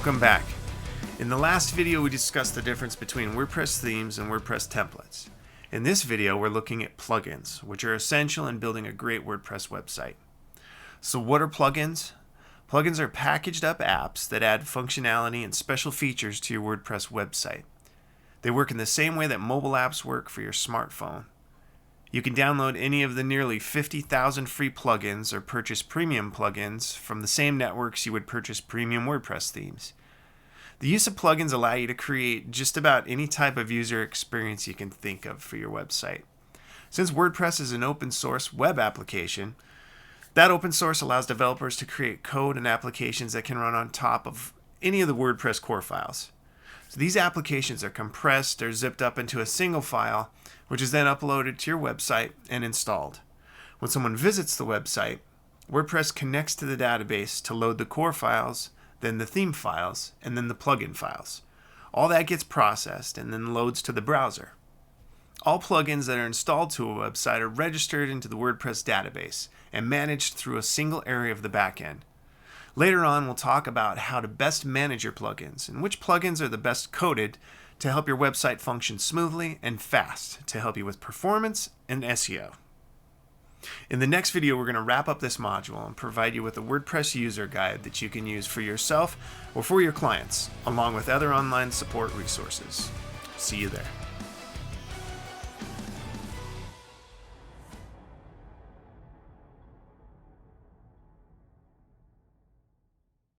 Welcome back. In the last video we discussed the difference between WordPress themes and WordPress templates. In this video we're looking at plugins, which are essential in building a great WordPress website. So what are plugins? Plugins are packaged up apps that add functionality and special features to your WordPress website. They work in the same way that mobile apps work for your smartphone. You can download any of the nearly 50,000 free plugins or purchase premium plugins from the same networks you would purchase premium WordPress themes. The use of plugins allow you to create just about any type of user experience you can think of for your website. Since WordPress is an open source web application, that open source allows developers to create code and applications that can run on top of any of the WordPress core files. So these applications are compressed or zipped up into a single file, which is then uploaded to your website and installed. When someone visits the website, WordPress connects to the database to load the core files, then the theme files, and then the plugin files. All that gets processed and then loads to the browser. All plugins that are installed to a website are registered into the WordPress database and managed through a single area of the backend. Later on, we'll talk about how to best manage your plugins and which plugins are the best coded to help your website function smoothly and fast to help you with performance and SEO. In the next video, we're going to wrap up this module and provide you with a WordPress user guide that you can use for yourself or for your clients, along with other online support resources. See you there.